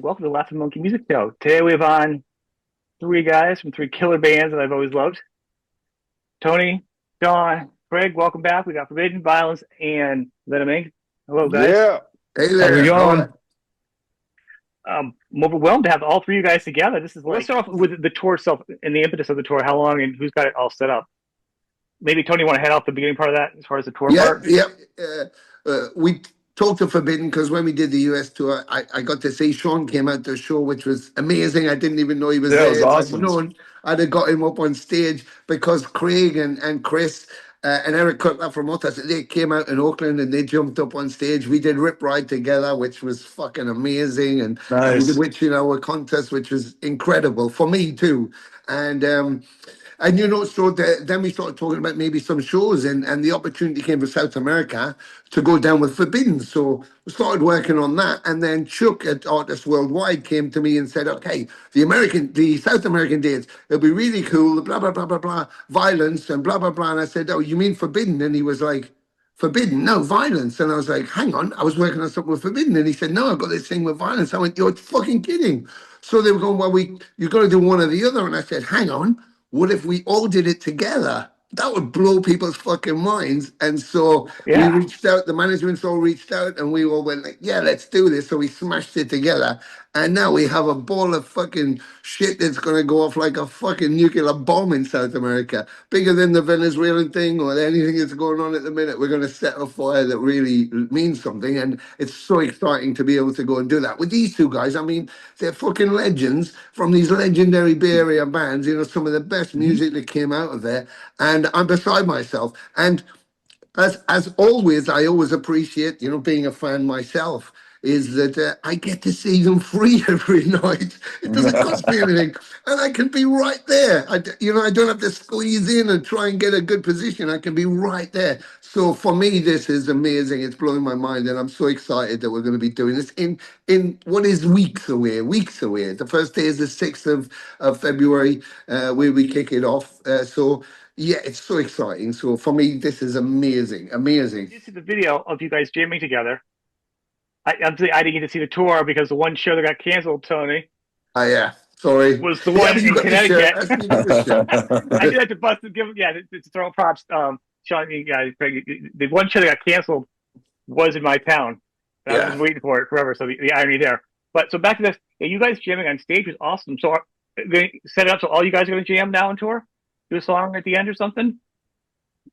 welcome to the Laughing Monkey Music Show. Today we have on three guys from three killer bands that I've always loved. Tony, Sean, Craig, welcome back. We got Forbidden, Vio-Lence, and Venom Inc. Hello, guys. Yeah. Hey How's there. it going? I'm overwhelmed to have all three of you guys together. Let's start off with the tour itself and the impetus of the tour. How long and who's got it all set up? Maybe Tony, you want to head off the beginning part of that as far as the tour part? Yeah. We talked to Forbidden because when we did the US tour, I got to see Sean came out to the show, which was amazing. I didn't even know he was there. It was awesome. I'd known I'd have got him up on stage because Craig and Chris and Eric Cutler from Otis, they came out in Oakland and they jumped up on stage. We did Rip Ride together, which was fucking amazing. And we did Witch in Our contest, which was incredible for me too. And so then we started talking about maybe some shows, and the opportunity came for South America to go down with Forbidden. So we started working on that, and then Chuck at Artists Worldwide came to me and said, "Okay, the South American dates, it'll be really cool. Blah blah blah blah blah, violence and blah blah blah." And I said, "Oh, you mean Forbidden?" And he was like, "Forbidden? No, violence." And I was like, "Hang on, I was working on something with Forbidden." And he said, "No, I've got this thing with violence." I went, "You're fucking kidding." So they were going, "Well, you got to do one or the other." And I said, "Hang on. What if we all did it together?" That would blow people's fucking minds. And so we reached out, the management all reached out, and we all went like, "Yeah, let's do this." So we smashed it together. And now we have a ball of fucking shit that's going to go off like a fucking nuclear bomb in South America. Bigger than the Venezuelan thing or anything that's going on at the minute. We're going to set a fire that really means something. And it's so exciting to be able to go and do that with these two guys. I mean, they're fucking legends from these legendary Bay Area bands, some of the best music that came out of there. And I'm beside myself. And as always, I always appreciate, being a fan myself, is that I get to see them free every night. It doesn't cost me anything. And I can be right there. I don't have to squeeze in and try and get a good position. I can be right there. So for me, this is amazing. It's blowing my mind. And I'm so excited that we're going to be doing this in what is weeks away. The first day is the 6th of February, where we kick it off. Yeah, it's so exciting. So for me, this is amazing. You see the video of you guys jamming together. I didn't get to see the tour because the one show that got canceled, Tony. Oh, yeah. Sorry. Was the one in Connecticut. I did have to bust and to throw props. Sean, the one show that got canceled was in my town. I was waiting for it forever, so the irony there. But so back to this. Yeah, you guys jamming on stage was awesome. So they set it up so all you guys are going to jam now on tour? Do a song at the end or something?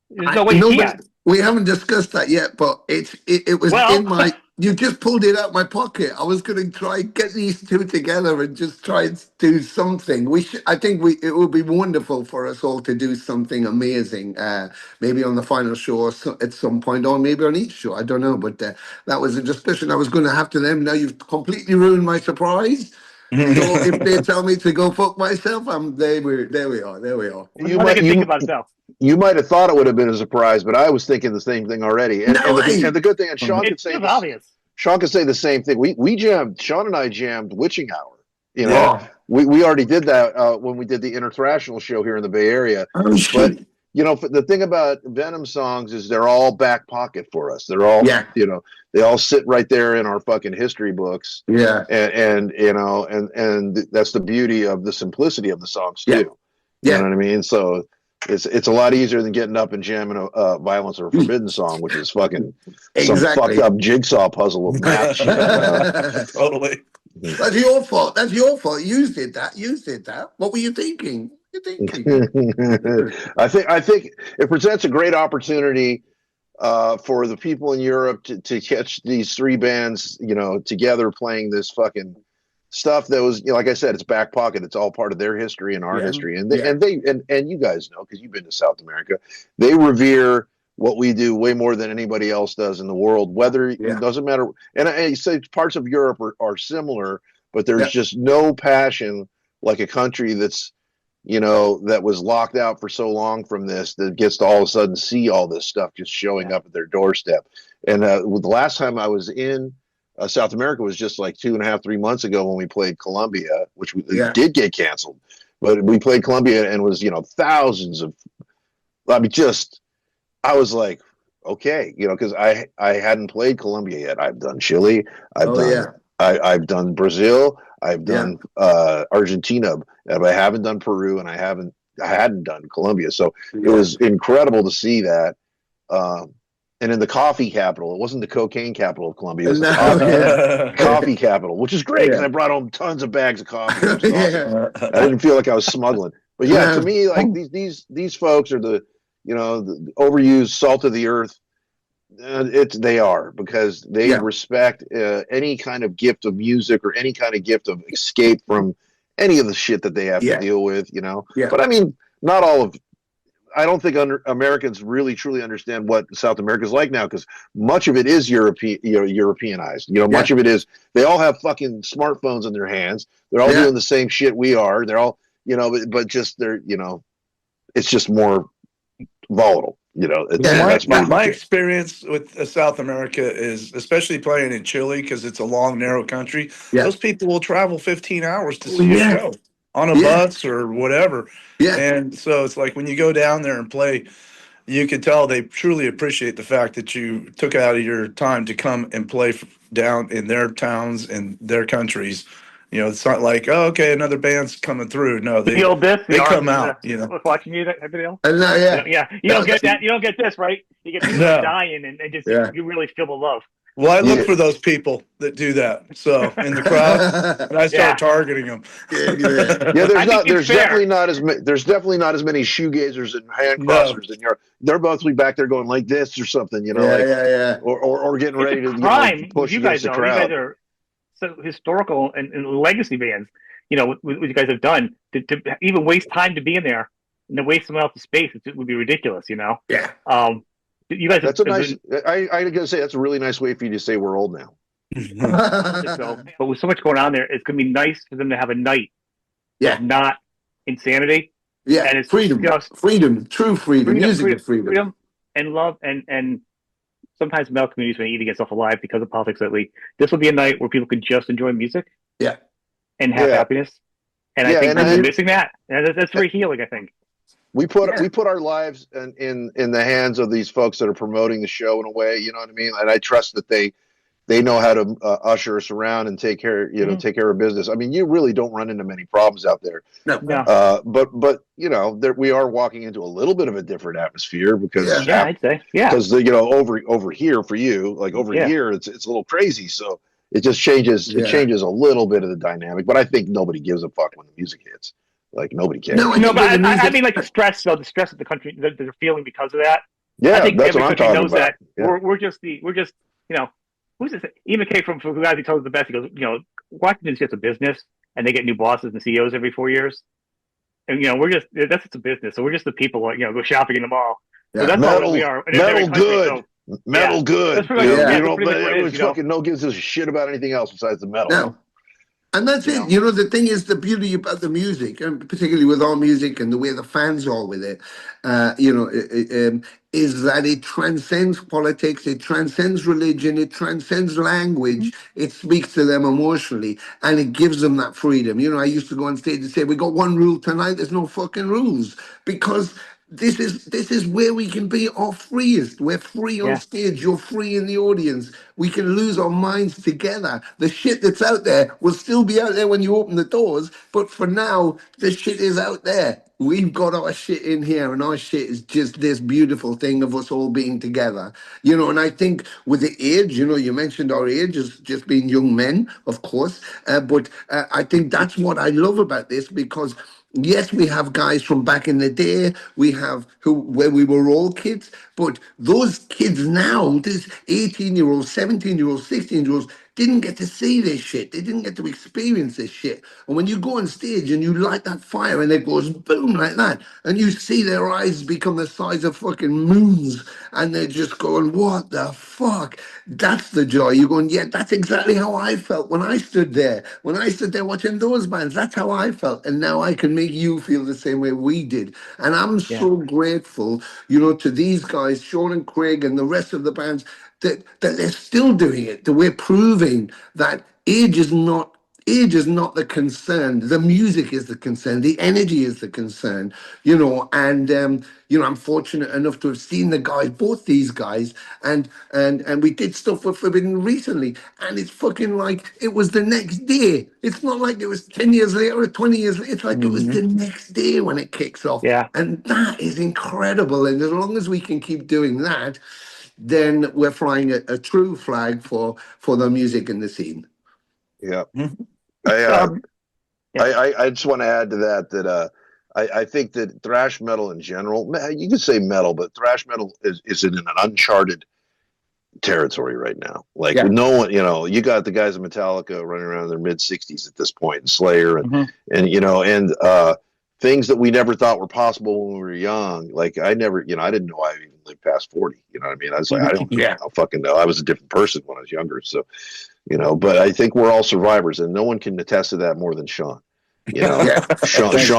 There's no way you can't. We haven't discussed that yet, but it was in my. You just pulled it out of my pocket. I was going to try get these two together and just try and do something. I think it would be wonderful for us all to do something amazing. Maybe on the final show at some point, or maybe on each show. I don't know, but that was a discussion I was going to have to them. Now you've completely ruined my surprise. So if they tell me to go fuck myself, there we are. You might have thought it would have been a surprise, but I was thinking the same thing already. And the good thing, and Sean could say Sean could say the same thing. We jammed. Sean and I jammed Witching Hour. We already did that when we did the International show here in the Bay Area. But the thing about Venom songs is they're all back pocket for us. They're all they all sit right there in our fucking history books. Yeah, and that's the beauty of the simplicity of the songs too. You know what I mean? So it's a lot easier than getting up and jamming a Vio-Lence or a Forbidden song, which is fucking some fucked up jigsaw puzzle of math shit. Totally. That's your fault. You did that. What were you thinking? I think it presents a great opportunity for the people in Europe to catch these three bands, together playing this fucking stuff that was, like I said, it's back pocket. It's all part of their history and our history, and you guys know because you've been to South America. They revere what we do way more than anybody else does in the world. Whether it doesn't matter, and I say parts of Europe are similar, but there's just no passion like a country that's that was locked out for so long from this that gets to all of a sudden see all this stuff just showing up at their doorstep. And the last time I was in South America was just like 2.5, 3 months ago when we played Colombia, which did get canceled. But we played Colombia and was, thousands of, I was like, okay, because I hadn't played Colombia yet. I've done Chile. I've done I've done Brazil, I've done Argentina, but I haven't done Peru, and I hadn't done Colombia. So it was incredible to see that. And in the coffee capital, it wasn't the cocaine capital of Colombia. It was the coffee capital, which is great because I brought home tons of bags of coffee. Which is awesome. I didn't feel like I was smuggling. But to me, like these folks are the the overused salt of the earth. They are, because they respect any kind of gift of music or any kind of gift of escape from any of the shit that they have to deal with. But I mean, not all of. I don't think Americans really truly understand what South America is like now, because much of it is Europeanized. Much of it is, they all have fucking smartphones in their hands. They're all doing the same shit we are. They're all, but just it's just more volatile. My experience with South America is, especially playing in Chile, because it's a long, narrow country. Those people will travel 15 hours to see a show on a bus or whatever. And so it's like when you go down there and play, you can tell they truly appreciate the fact that you took out of your time to come and play down in their towns and their countries. It's not like, oh, okay, another band's coming through. No, they come out. Watching you, that video. You don't get that. You don't get this, right? You get people dying, and just you really feel the love. Well, I look for those people that do that. So in the crowd, and I start targeting them. There's definitely not as many shoegazers and hand crossers in Europe. They're mostly back there going like this or something, or getting ready to push against the crowd. You guys are so historical and legacy bands. What you guys have done to even waste time to be in there and to waste someone else's space, it would be ridiculous. You guys. That's a nice. I gotta say, that's a really nice way for you to say we're old now. But with so much going on there, it's gonna be nice for them to have a night. Not insanity. And it's freedom, true freedom, music freedom, and love, and sometimes metal communities may eat against self alive because of politics lately. This will be a night where people can just enjoy music, and have happiness. And I think we're missing that. And that's very healing, I think. We put our lives in the hands of these folks that are promoting the show in a way, you know what I mean? And I trust that they know how to usher us around and take care of business. I mean, you really don't run into many problems out there. No. But we are walking into a little bit of a different atmosphere because I'd say because over here for you, like over here, it's a little crazy. So it just changes. It changes a little bit of the dynamic. But I think nobody gives a fuck when the music hits. Like nobody cares. No, but I mean, like the stress of the country that they're feeling because of that. Yeah, I think that's every what I'm country talking knows about. that we're just who's this? Even came from who guys he told us the best. He goes, Washington's just a business, and they get new bosses and CEOs every 4 years, and that's just a business. So we're just the people, go shopping in the mall. So that's all we are. Metal good. Metal good. Everyone's fucking no gives a shit about anything else besides the metal. No. And that's it. The thing is, the beauty about the music, and particularly with our music and the way the fans are with it, is that it transcends politics, it transcends religion, it transcends language. It speaks to them emotionally, and it gives them that freedom. I used to go on stage and say, we got one rule tonight, there's no fucking rules. Because this is where we can be our freest. We're free on stage. You're free in the audience. We can lose our minds together. The shit that's out there will still be out there when you open the doors. But for now, the shit is out there. We've got our shit in here, and our shit is just this beautiful thing of us all being together. And I think with the age, you mentioned our age as just being young men, of course. But I think that's what I love about this, because yes, we have guys from back in the day. We have where we were all kids, but those kids now, these 18-year-olds, 17-year-olds, 16-year-olds, didn't get to see this shit. They didn't get to experience this shit. And when you go on stage and you light that fire and it goes boom like that, and you see their eyes become the size of fucking moons, and they're just going, what the fuck? That's the joy. You're going, yeah, that's exactly how I felt when I stood there. When I stood there watching those bands, that's how I felt. And now I can make you feel the same way we did. And I'm so grateful, to these guys, Sean and Craig and the rest of the bands, that they're still doing it, that we're proving that age is not age is not the concern. The music is the concern. The energy is the concern, you know. And you know, I'm fortunate enough to have seen the guys, both these guys, and we did stuff with Forbidden recently, and it's fucking like it was the next day. It's not like it was 10 years later or 20 years later. It's like it was the next day when it kicks off. Yeah. And that is incredible. And as long as we can keep doing that, then we're flying a true flag for the music and the scene. Yeah. Yeah. I just want to add to that I think that thrash metal in general, you could say metal, but thrash metal is in an uncharted territory right now. Like no one, you know, you got the guys in Metallica running around in their mid 60s at this point, and Slayer, and you know, and things that we never thought were possible when we were young. Like I never, you know, I didn't know I even lived past 40. You know what I mean? I was like, I don't fucking know. I was a different person when I was younger. So, you know, but I think we're all survivors, and no one can attest to that more than Sean. You know, Sean has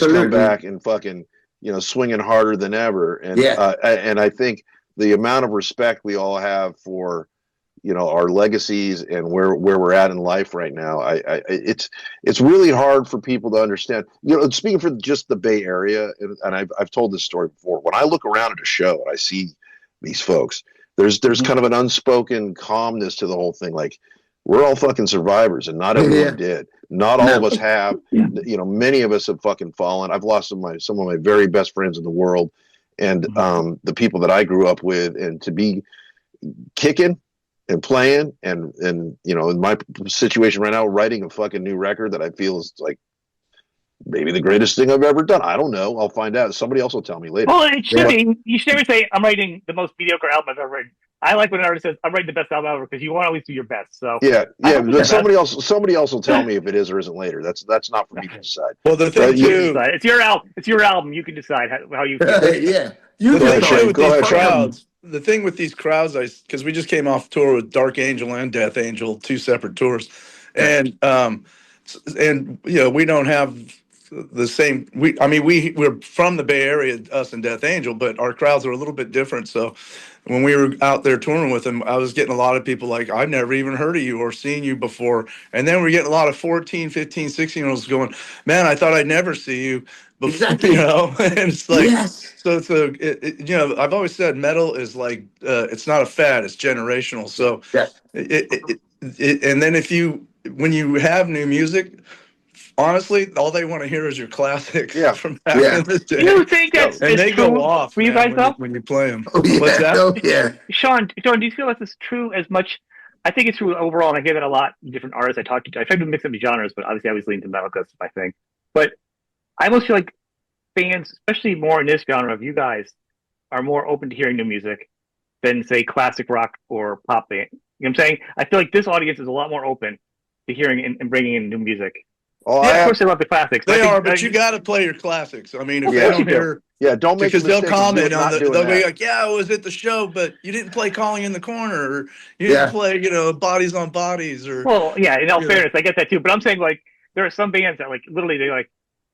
come back and fucking, you know, swinging harder than ever. And and I think the amount of respect we all have for, you know, our legacies and where we're at in life right now, it's really hard for people to understand. You know, speaking for just the Bay Area, and I've told this story before. When I look around at a show and I see these folks, there's kind of an unspoken calmness to the whole thing. Like, we're all fucking survivors, and not everyone did. Not all of us have. You know, many of us have fucking fallen. I've lost some of my very best friends in the world, and the people that I grew up with, and to be kicking and playing, and you know, in my situation right now, writing a fucking new record that I feel is like maybe the greatest thing I've ever done. I don't know. I'll find out. Somebody else will tell me later. Well, it should be. You should never say, I'm writing the most mediocre album I've ever written. I like when an artist says, I'm writing the best album ever, because you want to always do your best. So but somebody else will tell me if it is or isn't later. That's not for me to decide. Well, the thing too, it's your album. It's your album. You can decide how you feel. The thing with these crowds, because we just came off tour with Dark Angel and Death Angel, 2 separate tours, and you know, we don't have the same. We're from the Bay Area, us and Death Angel, but our crowds are a little bit different. So when we were out there touring with them, I was getting a lot of people like, I've never even heard of you or seen you before. And then we're getting a lot of 14, 15, 16-year-olds going, man, I thought I'd never see you before. Exactly. You know, and it's like, so you know, I've always said metal is like, it's not a fad, it's generational. So and then when you have new music, honestly, all they want to hear is your classics from back in the day. You think that's and they true go off for you guys, though? when you play them. What's that? Sean, do you feel like this is true as much? I think it's true overall, and I hear that a lot in different artists I talk to. I try to mix up the genres, but obviously I always lean to metal because it's my thing. But I almost feel like fans, especially more in this genre of you guys, are more open to hearing new music than, say, classic rock or pop band. You know what I'm saying? I feel like this audience is a lot more open to hearing and bringing in new music. Oh, of course they love the classics. They are, but you got to play your classics. I mean, if they don't hear, don't make because they'll comment on they'll be like, "Yeah, I was at the show, but you didn't play Calling in the Corner, or you didn't play, you know, Bodies on Bodies." Or in all fairness, I get that too. But I'm saying, like, there are some bands that, like, literally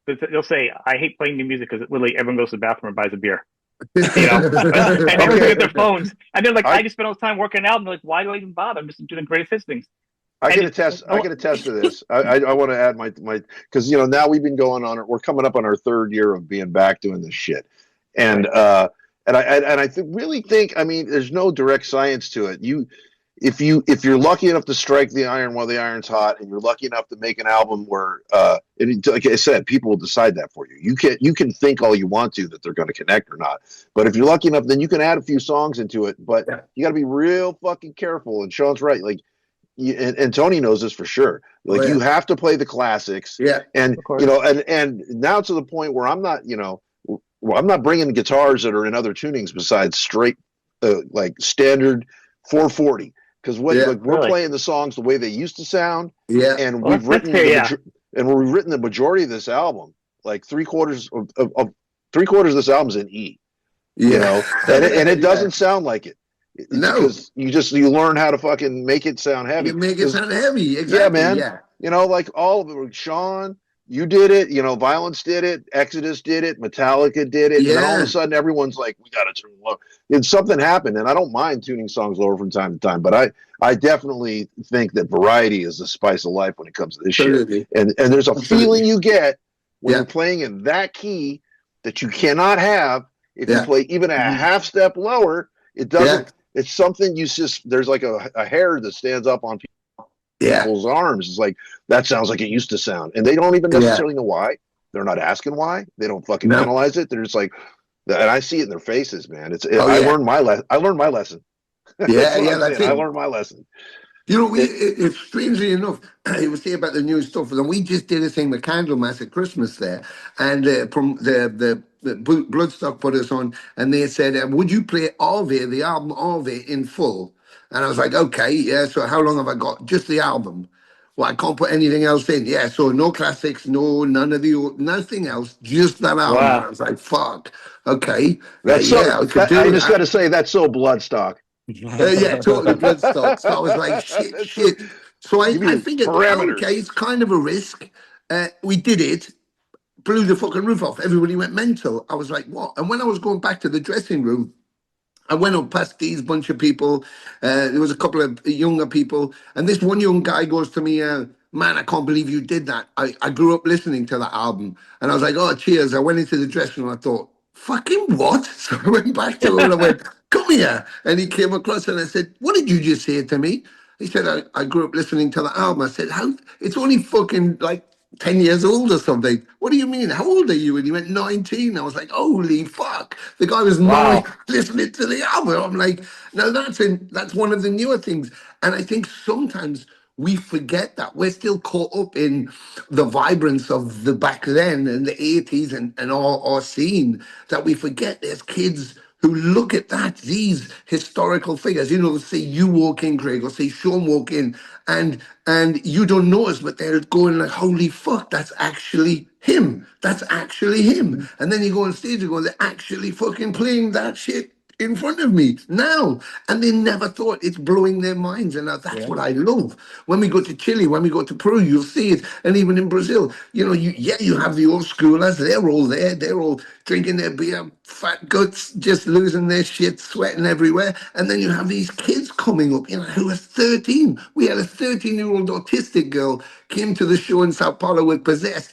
they'll say, "I hate playing new music," because literally everyone goes to the bathroom and buys a beer. You know, and they look at their phones, and they're like, "I just spent all this time working out." And they're like, "Why do I even bother? I'm just doing greatest hits things." I can attest to this. I want to add my because, you know, now we're coming up on our 3rd year of being back doing this shit, and I really think, I mean, there's no direct science to it. If you're lucky enough to strike the iron while the iron's hot, and you're lucky enough to make an album where like I said, people will decide that for you. You can think all you want to that they're going to connect or not, but if you're lucky enough, then you can add a few songs into it. But you got to be real fucking careful. And Sean's right, like. And Tony knows this for sure. Like, you have to play the classics. And you know, and now to the point where I'm not, you know, I'm not bringing guitars that are in other tunings besides straight, like standard 440, because we're playing the songs the way they used to sound. And we've written the majority of this album, like 3/4 of this album's in E. You know, and it doesn't sound like it. No, because you learn how to fucking make it sound heavy. You make it sound heavy, exactly. Yeah, man. Yeah. You know, like all of it. Sean, You did it, Violence did it, Exodus did it, Metallica did it, and then all of a sudden everyone's like, we got to tune low. And something happened, and I don't mind tuning songs lower from time to time, but I definitely think that variety is the spice of life when it comes to this shit. And there's a feeling you get when you're playing in that key that you cannot have if you play even a half step lower. It doesn't. It's something there's like a hair that stands up on people's arms. It's like, that sounds like it used to sound, and they don't even necessarily know why. They're not asking why. They don't fucking analyze it. They're just like, and I see it in their faces, man. I learned my lesson. I learned my lesson. That's it. I learned my lesson. It's strangely enough, you were saying about the new stuff, and we just did a thing with Candlemas at Christmas there, and from the Bloodstock put us on, and they said, would you play Ave, the album Ave, in full? And I was like, okay, yeah, so how long have I got? Just the album. Well, I can't put anything else in. Yeah, so no classics, nothing else, just that album. Wow. I was like, fuck, okay. I just got to say, that's so Bloodstock. Totally Bloodstock. So I was like, shit. So I figured, okay, it's kind of a risk. We did it, blew the fucking roof off. Everybody went mental. I was like, what? And when I was going back to the dressing room, I went up past these bunch of people. There was a couple of younger people. And this one young guy goes to me, man, I can't believe you did that. I grew up listening to that album. And I was like, oh, cheers. I went into the dressing room. I thought, fucking what? So I went back to him and I went, come here. And he came across and I said, what did you just say to me? He said, I grew up listening to the album. I said, how? It's only fucking like 10 years old or something. What do you mean? How old are you? And he went 19. I was like, holy fuck. The guy was not listening to the album. I'm like, no, that's one of the newer things. And I think sometimes we forget that we're still caught up in the vibrance of the back then and the 80s and our scene, that we forget there's kids who look at these historical figures, say you walk in, Craig, or say Sean walk in, and you don't notice, but they're going like, holy fuck, that's actually him. That's actually him. And then you go on stage and go, they're actually fucking playing that shit in front of me now, and they never thought. It's blowing their minds, and that's what I love. When we go to Chile, when we go to Peru, you'll see it, and even in Brazil, you have the old schoolers. They're all there. They're all drinking their beer, fat guts, just losing their shit, sweating everywhere. And then you have these kids coming up, who are 13. We had a 13-year-old autistic girl came to the show in Sao Paulo with Possessed.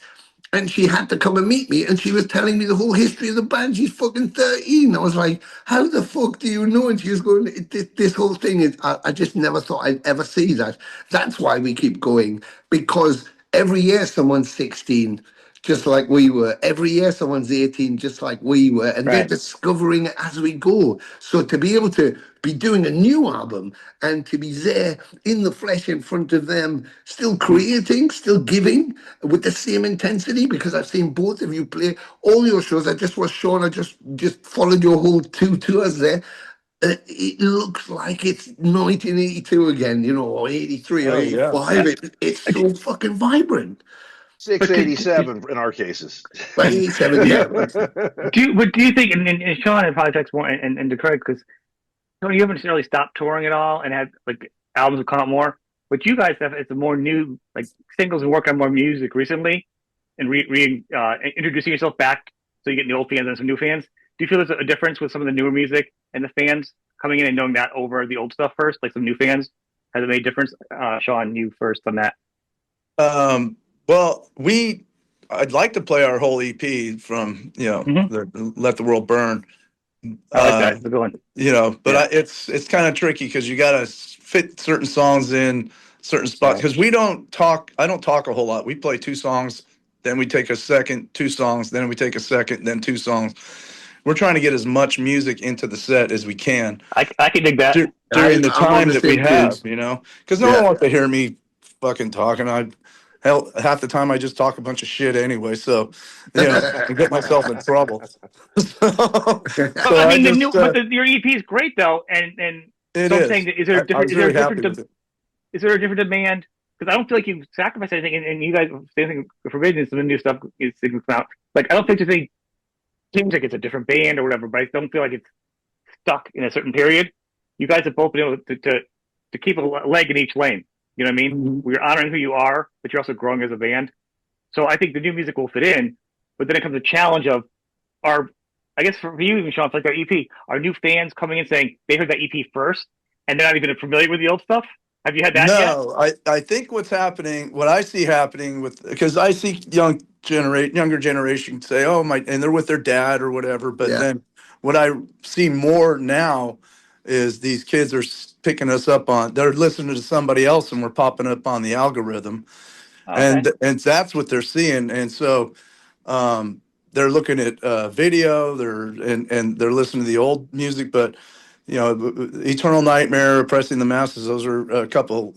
And she had to come and meet me, and she was telling me the whole history of the band. She's fucking 13. I was like, how the fuck do you know? And she was going, this whole thing is, I just never thought I'd ever see that. That's why we keep going, because every year someone's 16, just like we were. Every year someone's 18, just like we were. And they're discovering it as we go. So to be able to be doing a new album and to be there in the flesh in front of them, still creating, still giving with the same intensity, because I've seen both of you play all your shows. I just was Sean, I just followed your whole 2 tours there. It looks like it's 1982 again, or 83 or 85. It's so fucking vibrant. 687 in our cases. 87, yeah. Do you think, and Sean, it probably affects more, and to Craig, because Tony, you haven't necessarily stopped touring at all and had like albums have come out more, but you guys have, it's a more new, like singles and work on more music recently, and introducing yourself back, so you get the old fans and some new fans. Do you feel there's a difference with some of the newer music and the fans coming in and knowing that over the old stuff first, like some new fans? Has it made a difference? Sean, you first on that. Well, I'd like to play our whole EP from, the Let the World Burn. I like that. It's a good one. But it's kind of tricky because you got to fit certain songs in certain spots, because I don't talk a whole lot. We play 2 songs, then we take a second, 2 songs, then we take a second, then 2 songs. We're trying to get as much music into the set as we can. I can dig that. During the time that we have, because no one wants to hear me fucking talking. Half the time I just talk a bunch of shit anyway, so I get myself in trouble. But your EP is great though, and it so is. I'm saying, is there a different demand? Because I don't feel like you've sacrificed anything, and you guys, same thing, Forbidden, some of the new stuff is out. Like, I don't think there's any, seems like it's a different band or whatever, but I don't feel like it's stuck in a certain period. You guys have both been able to keep a leg in each lane. You know what I mean? Mm-hmm. We're honoring who you are, but you're also growing as a band. So I think the new music will fit in, but then it comes a challenge of our, I guess for you even, Sean, it's like our EP, our new fans coming in saying they heard that EP first and they're not even familiar with the old stuff. Have you had that yet? No, I think what's happening, what I see happening with, because I see younger generation say, oh my, and they're with their dad or whatever. But then what I see more now is these kids are picking us up on, they're listening to somebody else and we're popping up on the algorithm. Okay. And that's what they're seeing. And so they're looking at video, and they're listening to the old music, but Eternal Nightmare, Oppressing the Masses, those are a couple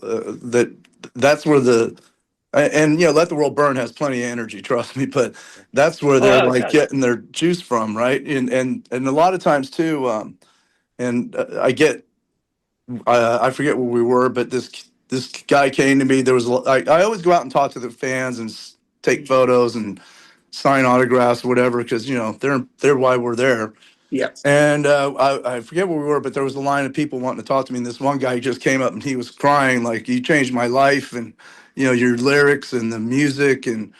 that's where and Let the World Burn has plenty of energy, trust me, but that's where they're getting their juice from, right? And a lot of times too, I forget where we were, but this guy came to me. There was I always go out and talk to the fans and take photos and sign autographs or whatever, because they're why we're there. Yeah. And I forget where we were, but there was a line of people wanting to talk to me. And this one guy just came up and he was crying, like, you changed my life, and your lyrics and the music, and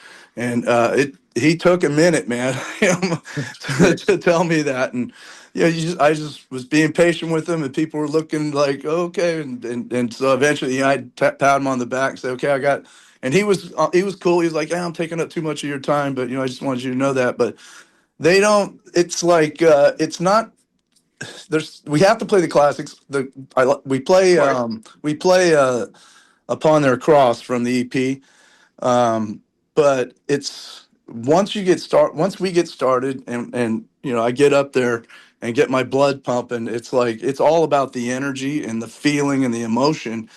he took a minute, man, to tell me that. And I just was being patient with him, and people were looking like, okay, and so eventually I pat him on the back and say, okay, I got. And he was cool. He was like, I'm taking up too much of your time, but I just wanted you to know that. But they don't. It's like it's not. We have to play the classics. We play Upon Their Cross from the EP. But it's once we get started, and I get up there and get my blood pumping, it's like it's all about the energy and the feeling and the emotion.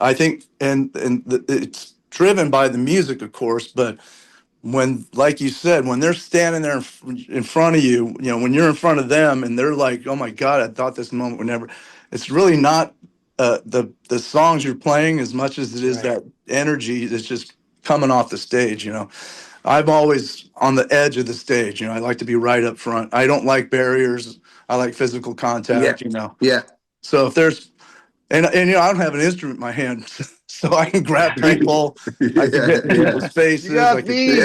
I think, it's driven by the music, of course, but when, like you said, when they're standing there in front of you, when you're in front of them and they're like, oh my God, I thought this moment would never, it's really not the songs you're playing as much as it is that energy that's just coming off the stage. I'm always on the edge of the stage. I like to be right up front. I don't like barriers. I like physical contact, Yeah. So if there's, and I don't have an instrument in my hand, so I can grab people. I can get in people's faces. You got I can these.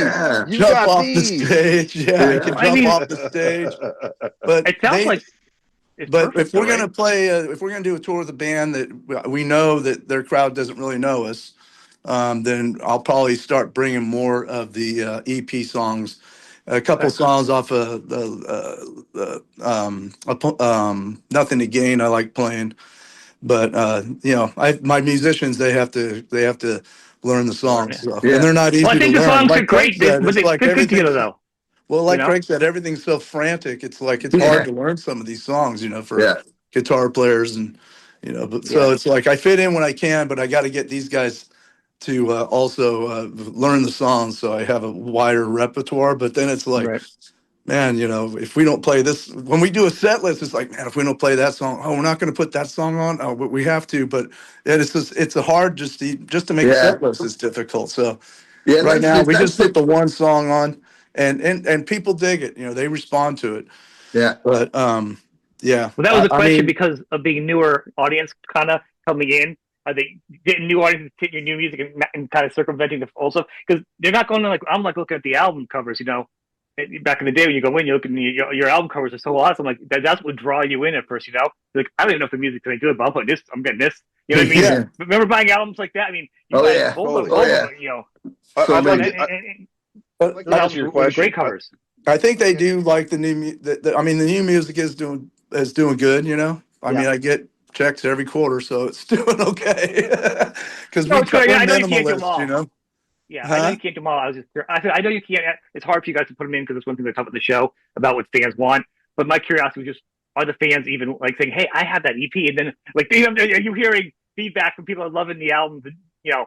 jump off the stage. I can jump off the stage. But it sounds like. But if we're gonna play, if we're gonna do a tour with a band that we know that their crowd doesn't really know us, then I'll probably start bringing more of the EP songs. A couple songs off of Nothing to Gain. I like playing. But my musicians, they have to learn the songs, and they're not easy to learn. I think the songs are great, but they like fit good together, though. Well, like Craig said, everything's so frantic. It's like it's hard to learn some of these songs, for guitar players, and so it's like I fit in when I can, but I got to get these guys to also learn the songs, so I have a wider repertoire. But then it's like. Right. Man, if we don't play this, when we do a set list, it's like, man, if we don't play that song, we're not going to put that song on. Oh, but we have to. But it's a hard just to make a set list is difficult. So right now we just put the one song on, and people dig it. They respond to it. Yeah. But yeah. Well, that was a question because of being newer audience kind of coming in. Are they getting new audiences, taking your new music and kind of circumventing the also? Because they're not going to I'm like looking at the album covers, back in the day when you go in, you look at your album covers are so awesome. Like that's what would draw you in at first, Like I don't even know if the music's any good, but I'm getting this. You know what I mean? Yeah. Remember buying albums like that? I mean, I'd like to answer your question. Great covers. I think they do like the new. The new music is doing good. I mean, I get checks every quarter, so it's doing okay. Because we're minimalist, Yeah, I know you can't do them all. I know you can't. It's hard for you guys to put them in because it's one thing they talk about the show about what fans want. But my curiosity was just: are the fans even like saying, "Hey, I have that EP," and then like, are you hearing feedback from people that are loving the album? A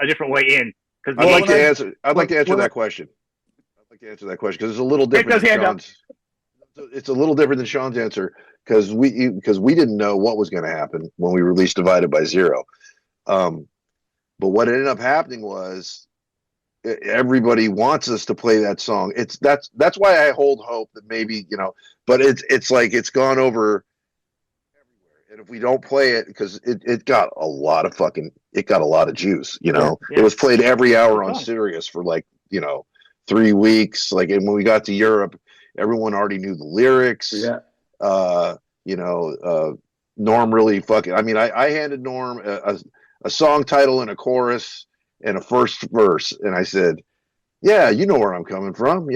different way in. Because I'd like to answer that question. I'd like to answer that question because it's a little different than Sean's. It's a little different than Sean's answer because we didn't know what was going to happen when we released Divided by Zero. But what ended up happening was. Everybody wants us to play that song. That's why I hold hope that maybe but it's like it's gone over everywhere. And if we don't play it, because it got a lot of juice. It was played every hour on Sirius for like 3 weeks. Like, and when we got to Europe, everyone already knew the lyrics. Yeah. Norm really fucking. I mean, I handed Norm a song title and a chorus and a first verse, and I said, "Yeah, you know where I'm coming from.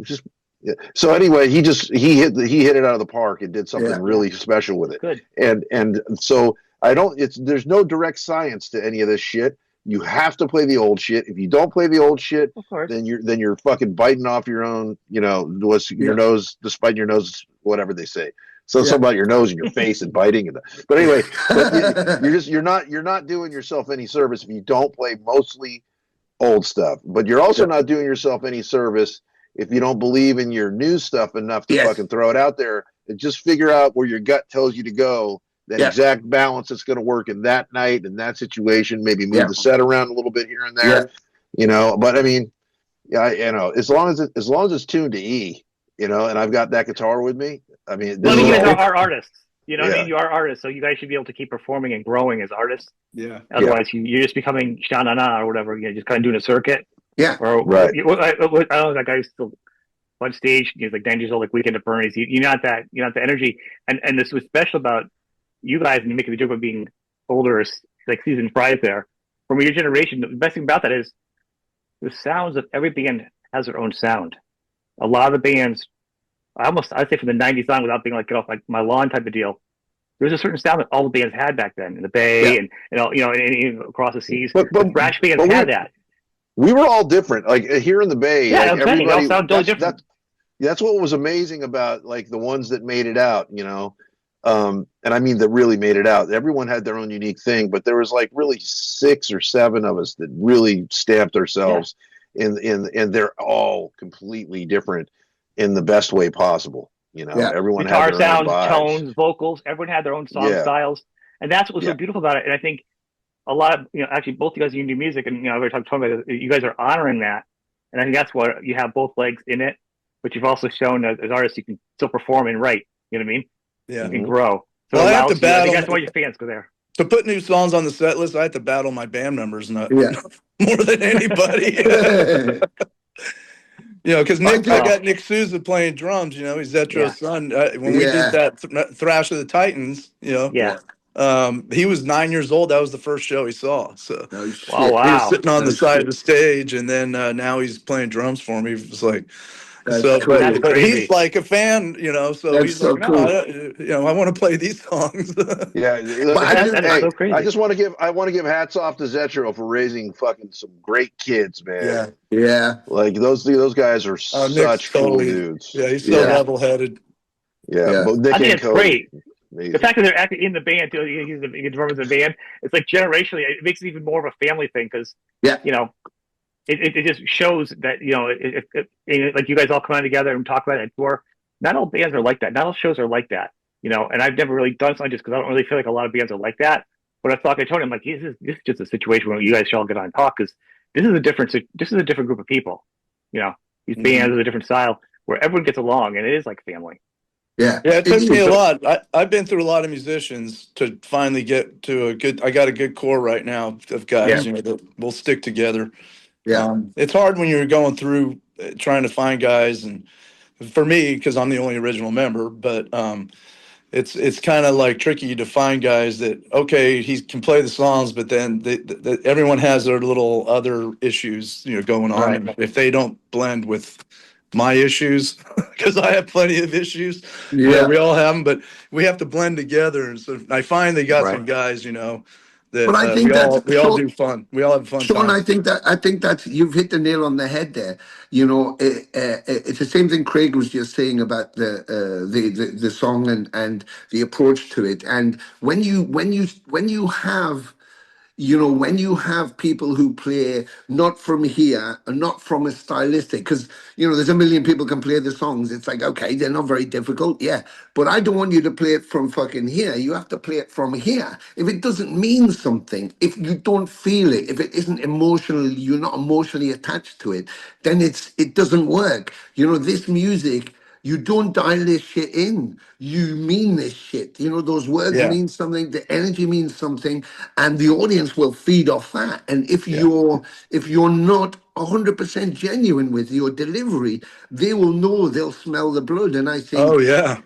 Just." Yeah. So anyway, he hit it out of the park and did something really special with it. Good. And so there's no direct science to any of this shit. You have to play the old shit. If you don't play the old shit, then you're fucking biting off your own, your nose, despite your nose, whatever they say. So something about your nose and your face and biting but anyway, you're not doing yourself any service if you don't play mostly old stuff. But you're also not doing yourself any service if you don't believe in your new stuff enough to fucking throw it out there and just figure out where your gut tells you to go. That exact balance that's going to work in that night in that situation. Maybe move the set around a little bit here and there, But I mean, as long as it's tuned to E, and I've got that guitar with me. I mean, you guys are artists. What I mean? You are artists, so you guys should be able to keep performing and growing as artists. Yeah. Otherwise, you're just becoming sha-na-na or whatever. You're just kind of doing a circuit. Yeah. Or right. I don't know, that guy's still on stage. He's like 9 years old, like Weekend at Bernie's. You're not that. You're not the energy. And this was special about you guys, and you make the joke of being older, like seasoned fries there. From your generation, the best thing about that is the sounds of every band has their own sound. A lot of the bands, I'd say from the 90s on, without being like get off like my lawn type of deal, there's a certain sound that all the bands had back then in the Bay and and across the seas. But thrash bands had that. We were all different. Like here in the Bay, like, everybody all sound totally different. That's what was amazing about like the ones that made it out, and I mean that really made it out. Everyone had their own unique thing, but there was like really 6 or 7 of us that really stamped ourselves and they're all completely different in the best way possible. Everyone guitar had their sounds, own tones, vocals. Everyone had their own song styles, and that's what was so beautiful about it. And I think a lot of actually both you guys you do music, and we were talking about it, you guys are honoring that, and I think that's what you have both legs in it. But you've also shown as artists you can still perform and write. You know what I mean? Yeah, you can grow. So I have to battle. I think that's why your fans go there. To put new songs on the set list, I have to battle my band members more than anybody. Because I got Nick Souza playing drums. He's Zetro's son. When we did that Thrash of the Titans, he was 9 years old. That was the first show he saw. So he was sitting on the side of the stage, and then now he's playing drums for me. It was like. But he's like a fan, so he's like, cool. I want to play these songs. I just want to give hats off to Zetro for raising fucking some great kids, man. Yeah. Like those guys are such cool dudes. Yeah, he's so level-headed. Yeah. I think it's great. Amazing. The fact that they're actually in the band, he's the drummer in the band, it's like generationally, it makes it even more of a family thing because, It just shows that, like you guys all come on together and talk about it at tour. Not all bands are like that. Not all shows are like that, and I've never really done something just because I don't really feel like a lot of bands are like that. But I thought I told him, like, this is just a situation where you guys should all get on and talk because this is a different group of people. These bands are a different style where everyone gets along and it is like family. Yeah. Yeah, it took me a lot. I've been through a lot of musicians to finally get to I got a good core right now of guys, that will stick together. Yeah, it's hard when you're going through trying to find guys, and for me, because I'm the only original member, but it's kind of like tricky to find guys that he can play the songs, but then everyone has their little other issues going on. Right. If they don't blend with my issues, because I have plenty of issues, we all have them, but we have to blend together. And so I finally got some guys, that but I think we all do fun. We all have fun. Sean, I think that you've hit the nail on the head there. It's the same thing Craig was just saying about the song and the approach to it. And when you have when you have people who play not from here and not from a stylistic, because, there's a million people can play the songs. It's like, okay, they're not very difficult. Yeah. But I don't want you to play it from fucking here. You have to play it from here. If it doesn't mean something, if you don't feel it, if it isn't emotional, you're not emotionally attached to it, then it doesn't work. This music, You don't dial this shit in. You mean this shit. You know, those words Yeah. mean something, the energy means something, and the audience will feed off that. And if you're not 100% genuine with your delivery, they will know, they'll smell the blood. And I think Oh yeah.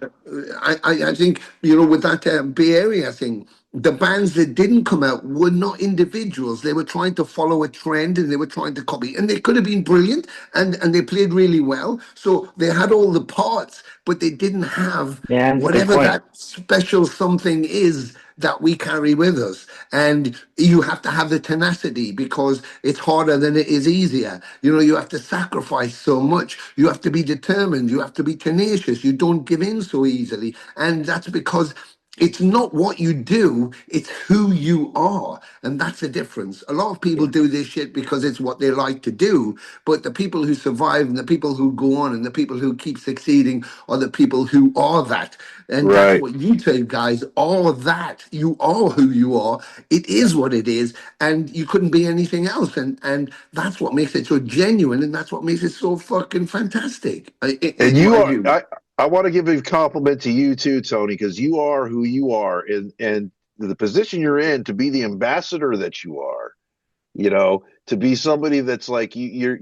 I think, you know, with that Bay Area thing, the bands that didn't come out were not individuals. They were trying to follow a trend and they were trying to copy. And they could have been brilliant and they played really well. So they had all the parts, but they didn't have Yeah, that's a good whatever point. that special something is that we carry with us. And you have to have the tenacity because it's harder than it is easier. You know, you have to sacrifice so much. You have to be determined. You have to be tenacious. You don't give in so easily. And that's because it's not what you do, it's who you are. And that's the difference. A lot of people do this shit because it's what they like to do. But the people who survive and the people who go on and the people who keep succeeding are the people who are that. And that's Right. what you two guys are that. You are who you are. It is what it is. And you couldn't be anything else. And that's what makes it so genuine. And that's what makes it so fucking fantastic. And In you my are, view. I want to give a compliment to you too, Tony, because you are who you are, and the position you're in to be the ambassador that you are, you know, to be somebody that's like you're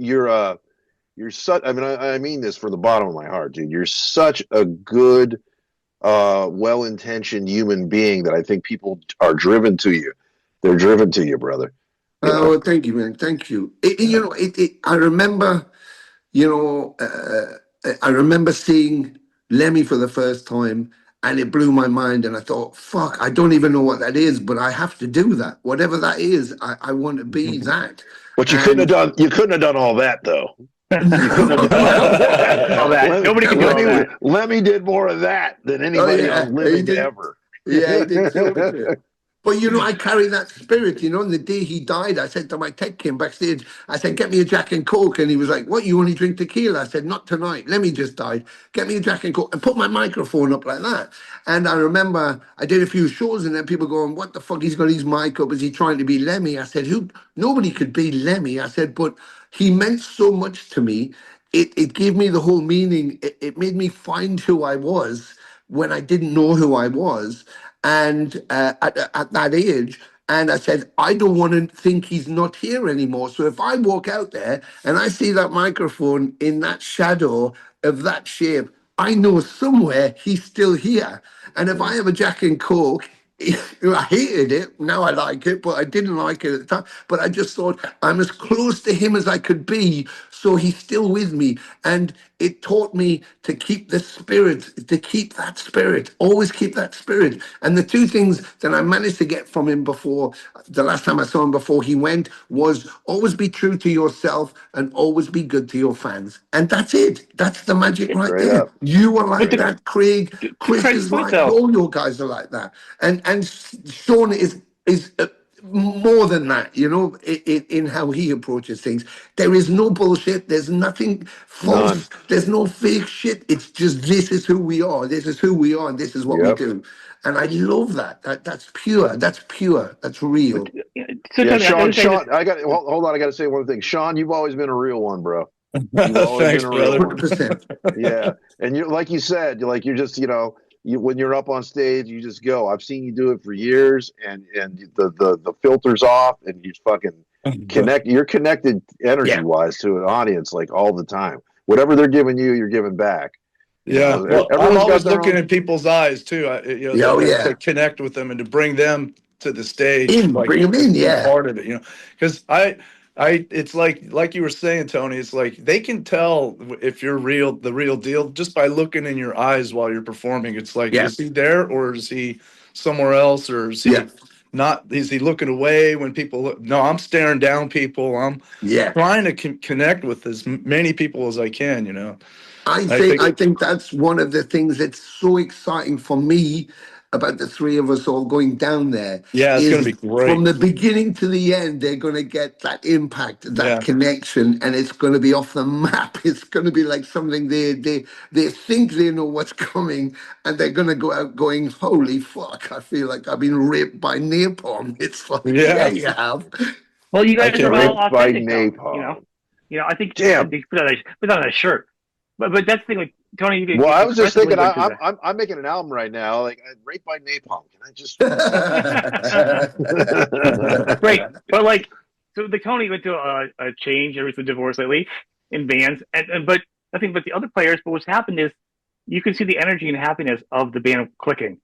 such. I mean, I mean this from the bottom of my heart, dude. You're such a good, well-intentioned human being that I think people are driven to you. They're driven to you, brother. You know? Oh, thank you, man. Thank you. You know, I remember, you know, I remember seeing Lemmy for the first time, and it blew my mind. And I thought, fuck, I don't even know what that is, but I have to do that. Whatever that is, I want to be that. But you couldn't have And done. You couldn't have done all that though. You couldn't have done all All that. that. Nobody can do all that. Lemmy did more of that than oh anybody yeah, on living ever. Yeah, he did so much. But you know, I carry that spirit. You know, and the day he died, I said to my tech king backstage, I said, "Get me a Jack and Coke," and he was like, "What? You only drink tequila?" I said, "Not tonight. Lemmy just died. Get me a Jack and Coke," and put my microphone up like that. And I remember I did a few shows, and then people going, "What the fuck? He's got his mic up. Is he trying to be Lemmy?" I said, "Who? Nobody could be Lemmy." I said, "But he meant so much to me. It gave me the whole meaning. It made me find who I was when I didn't know who I was." And at that age, and I said, I don't want to think he's not here anymore. So if I walk out there and I see that microphone in that shadow of that shape, I know somewhere he's still here. And if I have a Jack and Coke, I hated it. Now I like it, but I didn't like it at the time. But I just thought I'm as close to him as I could be. So he's still with me. And it taught me to keep the spirit, to keep that spirit, always keep that spirit. And the two things that I managed to get from him before, the last time I saw him before he went, was always be true to yourself and always be good to your fans. And that's it. That's the magic right Straight there. up. You are like that, Craig. To Chris Craig's is point, like, though, all your guys are like that. And Sean is more than that, you know, in how he approaches things. There is no bullshit. There's nothing None. false. There's no fake shit. It's just this is who we are. This is who we are, and this is what we Yep. do. And I love that. That's pure. That's pure. That's real. so Yeah, Tony, I gotta say this. Sean, I got hold on. I got to say one thing. Sean, you've always been a real one, bro. You've always Thanks, been a real brother. one. 100%. Yeah, and you, like you said, you're just, you know, when you're up on stage, you just go. I've seen you do it for years, and the filter's off, and you fucking connect. You're connected energy Yeah. wise to an audience like all the time. Whatever they're giving you, you're giving back. You Yeah, know, well, I'm everyone's got always their looking own. at people's eyes too. Yeah, oh, yeah. To connect with them and to bring them to the stage, Bring him in, be yeah. part of it. You know, because it's like you were saying, Tony. It's like they can tell if you're real, the real deal, just by looking in your eyes while you're performing. It's like, Yeah. is he there or is he somewhere else, or is he Yeah. not? Is he looking away when people look? No, I'm staring down people. I'm Yeah. trying to connect with as many people as I can. You know. I think that's one of the things that's so exciting for me about the three of us all going down there Yeah, it's going to is be great. from the beginning to the end, they're going to get that impact, that Yeah. connection, and it's going to be off the map. It's going to be like something they think they know what's coming, and they're going to go out going, "Holy fuck! I feel like I've been raped by napalm." It's like, yeah, Yeah. you have. Well, you I guys can't are all Raped by authentic, though. napalm. I think Damn. they put on a shirt. but that's the thing, like Tony. Well, I was just thinking, I'm making an album right now, like Raped by Napalm. Can I just? Right, but like, so the Tony went to a change ever since the divorce lately in bands, and but nothing but the other players. But what's happened is you can see the energy and happiness of the band clicking.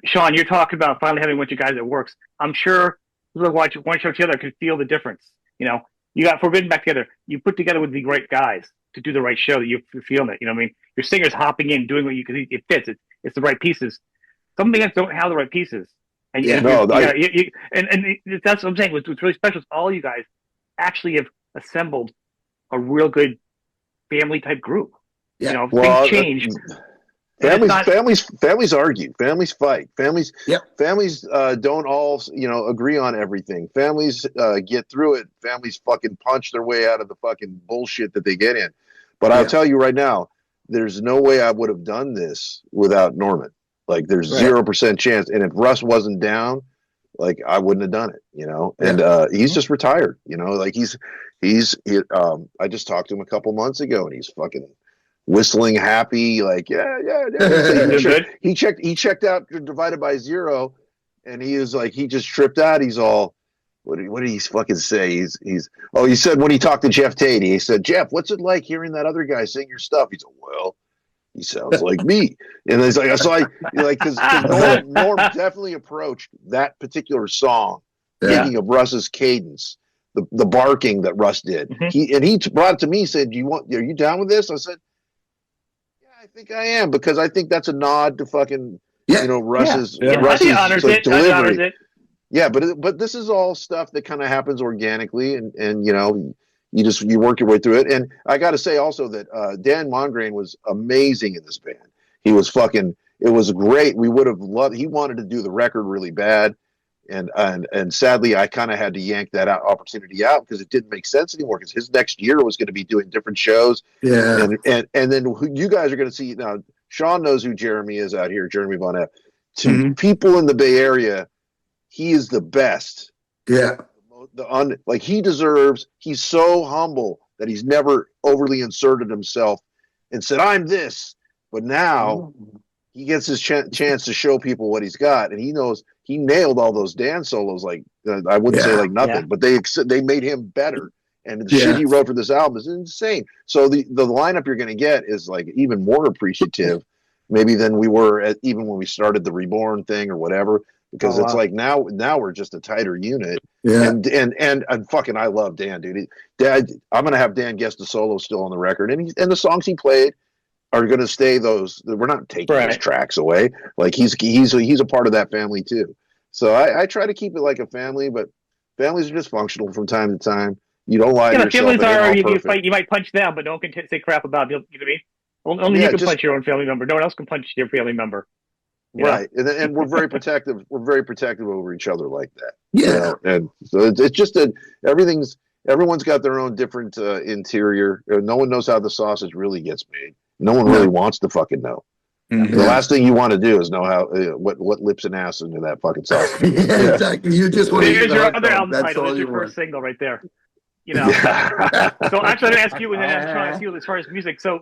Sean, you're talking about finally having a bunch of guys that works. I'm sure people that watch one show together can feel the difference. You know, you got Forbidden back together. You put together with the right guys to do the right show that you're feeling it. You know what I mean? Your singer's hopping in, doing what you because it fits. It's the right pieces. Some bands don't have the right pieces. And that's what I'm saying. What's really special is all you guys actually have assembled a real good family type group. Yeah. You know, things change. Families argue. Families fight. Families don't all agree on everything. Families get through it. Families fucking punch their way out of the fucking bullshit that they get in. But I'll tell you right now, there's no way I would have done this without Norman. Like there's 0% chance. And if Russ wasn't down, like I wouldn't have done it, you know. And he's just retired, you know. Like I just talked to him a couple months ago, and he's fucking whistling happy, like he checked out Divided by Zero, and he was like, he just tripped out. He's all, what did he fucking say? He said when he talked to Jeff Tate, he said, Jeff, what's it like hearing that other guy sing your stuff? He said, well, he sounds like me. And it's like, so I like, because Norm definitely approached that particular song thinking of Russ's cadence, the barking that Russ did. Mm-hmm. He brought it to me, said, are you down with this? I said, I think I am, because I think that's a nod to fucking Russ's delivery. Yeah, but this is all stuff that kind of happens organically, and you know, you work your way through it. And I got to say also that Dan Mongrain was amazing in this band. He was it was great. We would have loved. He wanted to do the record really bad, and sadly, I kind of had to yank that opportunity out because it didn't make sense anymore. Because his next year was going to be doing different shows. Yeah, and then who you guys are going to see now. Sean knows who Jeremy is out here, Jeremy Von F. To people in the Bay Area, he is the best. Yeah, he deserves. He's so humble that he's never overly inserted himself and said, "I'm this," but now. He gets his chance to show people what he's got, and he knows he nailed all those dance solos. Like I wouldn't say like nothing, but they made him better. And the shit he wrote for this album is insane. So the lineup you're going to get is like even more appreciative, maybe than we were even when we started the Reborn thing or whatever. Because it's like now we're just a tighter unit. Yeah. And fucking I love Dan, dude. I'm going to have Dan guest the solo still on the record, and the songs he played are going to stay those. We're not taking his tracks away. Like he's a part of that family too. So I try to keep it like a family, but families are dysfunctional from time to time. You don't lie to yourself. Families are you might punch them, but no one can say crap about you. You know what I mean? Only you can punch your own family member. No one else can punch your family member. Right, and we're very protective. We're very protective over each other like that. Yeah, you know? And so it's just that everyone's got their own different interior. No one knows how the sausage really gets made. No one really wants to fucking know. Mm-hmm. The last thing you want to do is know how what lips and ass into that fucking sausage. Exactly. You just want to. Here's your other album title. It's your first single right there. You know. So actually, I'm going to ask you, and then I'm trying to ask you as far as music. So,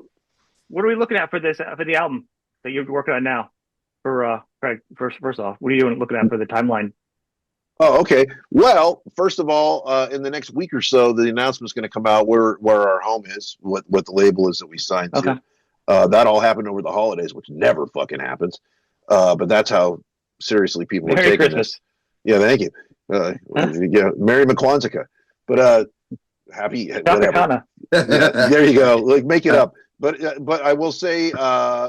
what are we looking at for the album that you're working on now? For Craig, first off, what are you looking at for the timeline? Oh, okay. Well, first of all, in the next week or so, the announcement's going to come out where our home is, what the label is that we signed to. That all happened over the holidays, which never fucking happens. But that's how seriously people are taking Christmas. This. Yeah, thank you. Merry McClunzica. But happy whatever. There you go. Like make it up. But I will say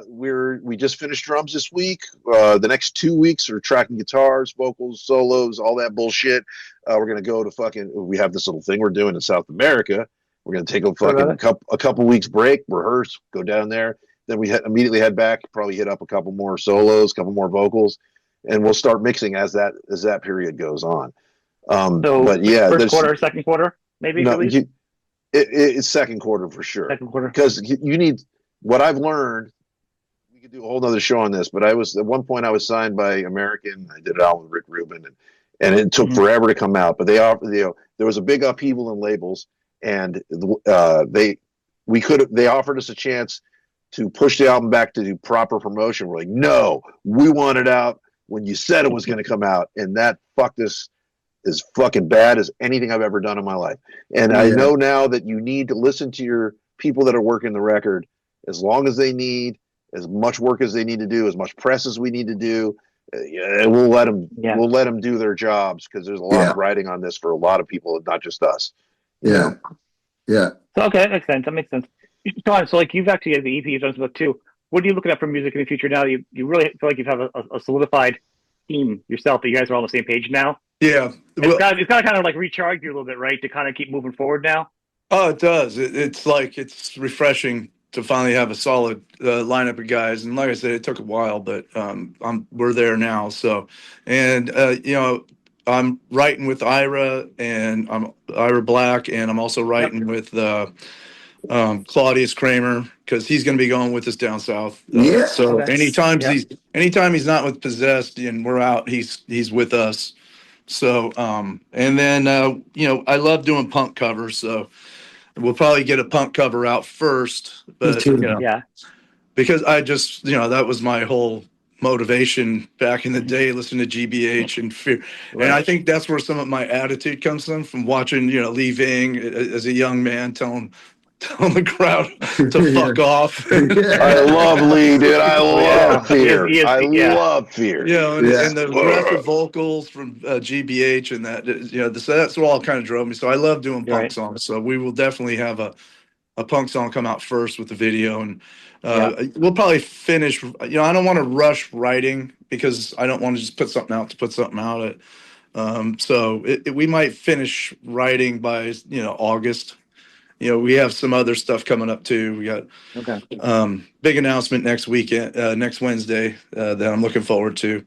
we just finished drums this week. The next 2 weeks are tracking guitars, vocals, solos, all that bullshit. We're gonna go to we have this little thing we're doing in South America. We're gonna take a couple weeks break, rehearse, go down there. Then we immediately head back, probably hit up a couple more solos, couple more vocals, and we'll start mixing as that period goes on. But yeah, first quarter, second quarter, maybe. No, it's second quarter for sure. Second quarter, because you need what I've learned. We could do a whole nother show on this, but at one point I was signed by American. I did it out with Rick Rubin, and it took forever to come out. But there was a big upheaval in labels, and they offered us a chance to push the album back to do proper promotion. We're like, no, we want it out when you said it was going to come out, and that fucked us as fucking bad as anything I've ever done in my life. And I know now that you need to listen to your people that are working the record as long as they need, as much work as they need to do, as much press as we need to do. We'll let them do their jobs, because there's a lot of writing on this for a lot of people, not just us. Yeah. So, okay, that makes sense. Sean, so like you've actually had the EP, you've done some stuff too. What are you looking at for music in the future now? You really feel like you have a solidified team yourself, that you guys are all on the same page now? Yeah. It's got to kind of like recharge you a little bit, right? To kind of keep moving forward now? Oh, it does. It's like, it's refreshing to finally have a solid lineup of guys. And like I said, it took a while, but we're there now. So, and, you know, I'm writing with Ira, and I'm Ira Black, and I'm also writing with Claudius Kramer, because he's going to be going with us down south. So anytime he's not with Possessed and we're out, he's with us. So and then you know, I love doing punk covers, so we'll probably get a punk cover out first. But you know, because I just, you know, that was my whole motivation back in the day, listening to GBH and Fear. And I think that's where some of my attitude comes from watching, you know, Lee Ving as a young man telling the crowd to fuck off. I love Lee, dude. I love Fear. I love Fear. You know, and the aggressive vocals from GBH, and that, you know, so that's what all kind of drove me. So I love doing punk songs. So we will definitely have a punk song come out first with the video, and we'll probably finish. You know, I don't want to rush writing, because I don't want to just put something out to put something out. So we might finish writing by, you know, August. You know, we have some other stuff coming up too. We got big announcement next weekend, next Wednesday, that I'm looking forward to.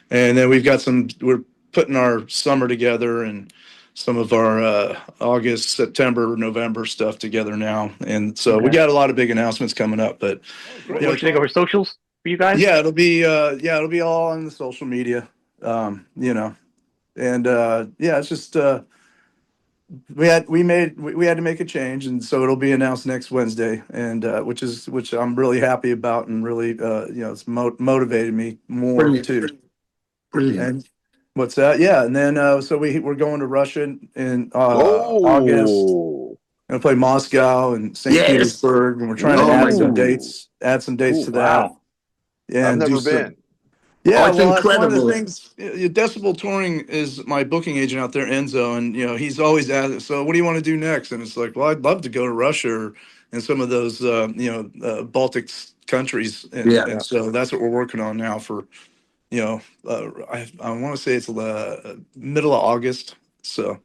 And then we've got we're putting our summer together, and some of our August, September, November stuff together now. And so we got a lot of big announcements coming up. But what you think over socials for you guys? Yeah, it'll be all on the social media. You know, and it's just we had to make a change, and so it'll be announced next Wednesday, and which I'm really happy about, and really you know, it's motivated me more too. Brilliant. And what's that? Yeah, and then so we're going to Russia in August. Gonna play Moscow and St. Petersburg, and we're trying to add some dates to that. Yeah, I've never been. Yeah, it's well, incredible. That's one of the things. Decibel Touring is my booking agent out there, Enzo, and you know, he's always asking, so what do you want to do next? And it's like, well, I'd love to go to Russia and some of those you know, Baltic countries, and so that's what we're working on now for, you know, I want to say it's middle of August. So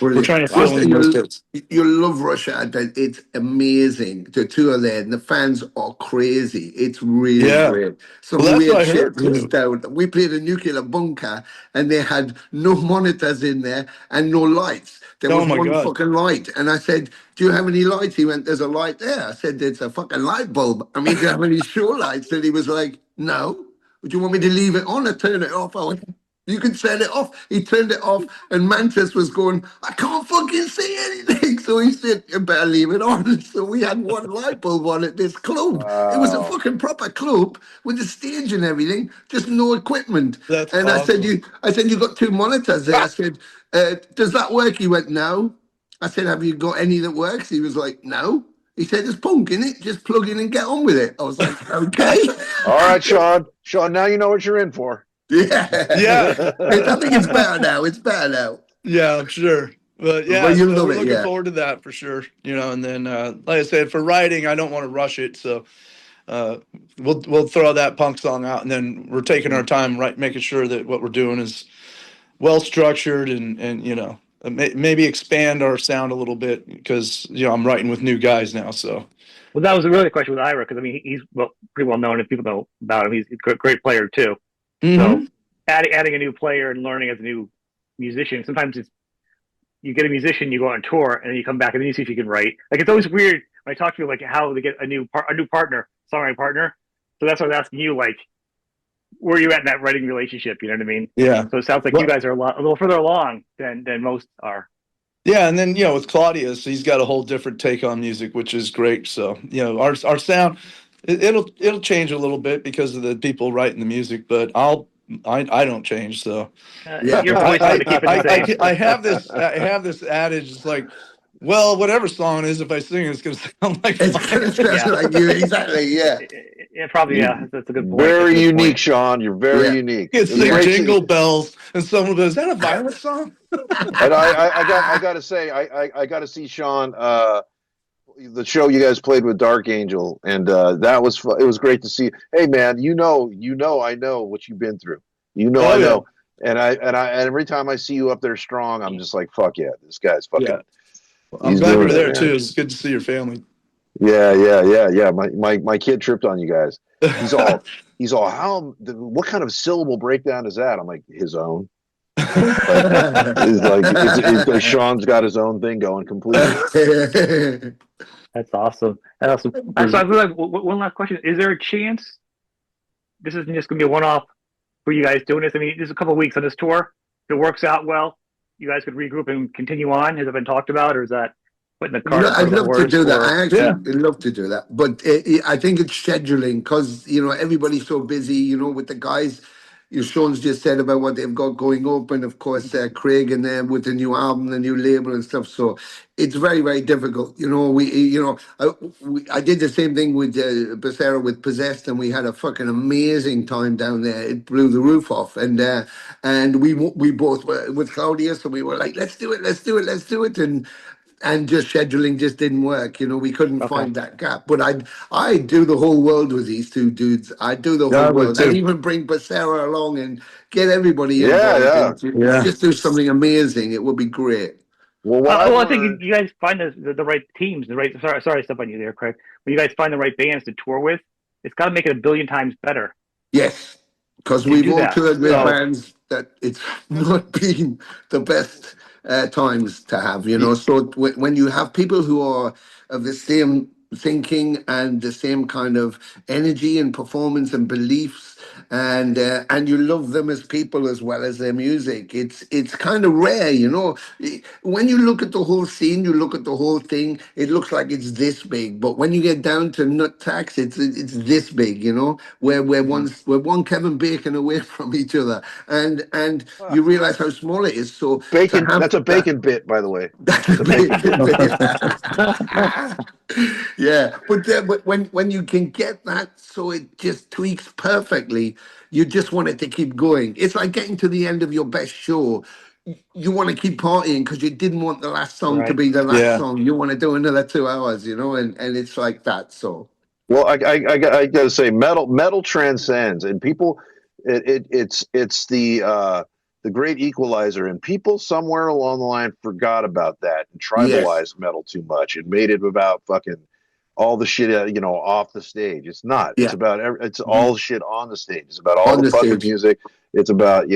we're trying to fill in those dates. You'll love Russia. It's amazing. The tour there, and the fans are crazy. It's really great. Some weird shit goes down. We played a nuclear bunker, and they had no monitors in there and no lights. There was one fucking light. And I said, do you have any lights? He went, there's a light there. I said, it's a fucking light bulb. I mean, do you have any show lights? And he was like, no. Would you want me to leave it on or turn it off? I went, you can turn it off. He turned it off, and Mantis was going, I can't fucking see anything. So he said, you better leave it on. So we had one light bulb on at this club. Wow. It was a fucking proper club with the stage and everything, just no equipment. That's and awesome. I said, you got two monitors there. I said, does that work? He went, no. I said, have you got any that works? He was like, no. He said, there's punk in it. Just plug in and get on with it. I was like, okay. All right, Sean. Sean, now you know what you're in for. Yeah. I think it's better now. It's better now. Yeah, I'm sure. But yeah, we're looking forward to that for sure. You know, and then like I said, for writing, I don't want to rush it, so we'll throw that punk song out, and then we're taking our time, making sure that what we're doing is well structured, and you know, maybe expand our sound a little bit, because you know, I'm writing with new guys now. So well, that was really the question with Ira, because I mean, he's pretty well known, and people know about him. He's a great player too. So adding a new player and learning as a new musician, sometimes you get a musician, you go on tour, and then you come back and then you see if you can write. Like, it's always weird when I talk to people, like how they get a new partner, songwriting partner. So that's what I was asking you, like, where are you at in that writing relationship? You know what I mean? Yeah. So it sounds like you guys are a little further along than most are. Yeah, and then, you know, with Claudius, he's got a whole different take on music, which is great. So, you know, our sound, It'll change a little bit because of the people writing the music, but I don't change. So your voice is going to keep it the same. I have this adage. It's like, well, whatever song it is, if I sing it, it's going to sound like It's mine. gonna sound like you, exactly. Yeah. Yeah, probably. Yeah, that's a good point. Very unique, Sean. You're very unique. It's like Jingle Bells, and someone goes, "Is that a violent song?" And I got to say, I got to see Sean. The show you guys played with Dark Angel, and it was great to see. Hey man, I know what you've been through. I know, and every time I see you up there strong, I'm just like, fuck yeah, this guy's fucking. Yeah. I'm glad you're there too. It's good to see your family. Yeah. My kid tripped on you guys. He's all what kind of syllable breakdown is that? I'm like, his own. It's like Sean's got his own thing going completely. That's awesome. So I feel like one last question: is there a chance this isn't just going to be a one-off for you guys doing this? I mean, there's a couple of weeks on this tour. If it works out well, you guys could regroup and continue on. Has it been talked about, or is that putting the cart? I'd love to do that. I actually love to do that, but I think it's scheduling because everybody's so busy. With the guys. Sean's just said about what they've got going up, and of course Craig and them with the new album, the new label and stuff. So it's very, very difficult. I did the same thing with Becerra with Possessed, and we had a fucking amazing time down there. It blew the roof off, and we both were with Claudia, so we were like, let's do it, and just scheduling just didn't work. We couldn't find that gap. But I do the whole world with these two dudes. I do the whole world. I'd even bring Becerra along and get everybody involved. Just do something amazing. It would be great. Well, I think you guys find the right teams, the right. Sorry, I stepped on you there, Craig. When you guys find the right bands to tour with, it's got to make it a billion times better. Yes, because we've all toured with bands that it's not been the best times to have, So when you have people who are of the same thinking and the same kind of energy and performance and beliefs, and you love them as people as well as their music, it's kind of rare, When you look at the whole scene, you look at the whole thing, it looks like it's this big, but when you get down to nut tax, it's this big, we're one Kevin Bacon away from each other, and you realize how small it is. So bacon, that's a bacon bit, by the way. Yeah, but when you can get that, so it just tweaks perfectly, you just want it to keep going. It's like getting to the end of your best show. You want to keep partying because you didn't want the last song to be the last song. You want to do another 2 hours, and it's like that. So, well, I got to say, metal transcends, and people, it's the great equalizer, and people somewhere along the line forgot about that and tribalized metal too much and made it about fucking all the shit off the stage. It's not. It's about it's all shit on the stage. It's about all the fucking music. It's about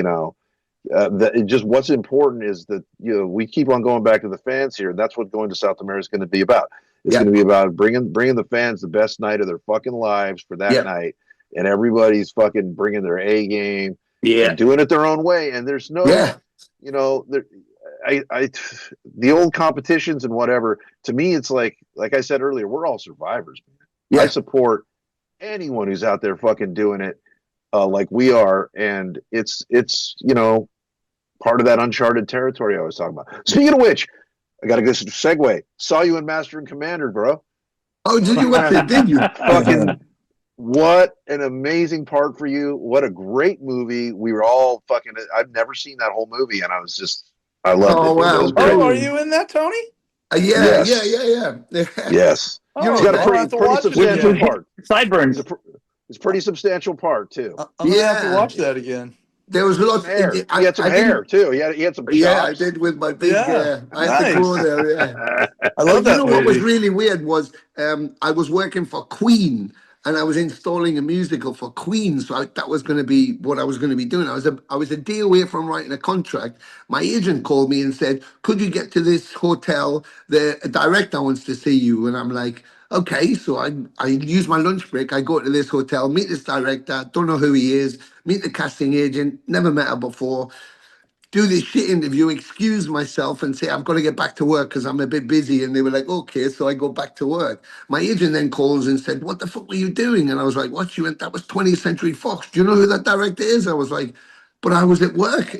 just what's important is that we keep on going back to the fans here. That's what going to South America is going to be about. It's going to be about bringing the fans the best night of their fucking lives for that night, and everybody's fucking bringing their A game. And doing it their own way, and there's no, the old competitions and whatever. To me, it's like I said earlier, we're all survivors, man. I support anyone who's out there fucking doing it like we are, and it's part of that uncharted territory I was talking about. Speaking of which, I got a good segue. Saw you in Master and Commander, bro. Oh, did you? What did you? Fucking. What an amazing part for you. What a great movie. We were all fucking, I've never seen that whole movie, and I loved it. Wow. Oh, are you in that, Tony? Yeah. Yes. Oh, It's got a pretty substantial part. Sideburns. It's a pretty substantial part, too. I'm going to have to watch that again. There was lots. He had some hair, too. He had some chops. Yeah, I did with my big hair. I had to go there, I love that movie. What was really weird was I was working for Queen, and I was installing a musical for Queen, so that was going to be what I was going to be doing. I was a day away from writing a contract. My agent called me and said, "Could you get to this hotel? The director wants to see you." And I'm like, "Okay." So I use my lunch break. I go to this hotel, meet this director. Don't know who he is. Meet the casting agent. Never met her before. do this shit interview, excuse myself, and say I've got to get back to work because I'm a bit busy. And they were like, okay, so I go back to work. My agent then calls and said, what the fuck were you doing? And I was like, what? She went, that was 20th Century Fox. Do you know who that director is? I was like, but I was at work,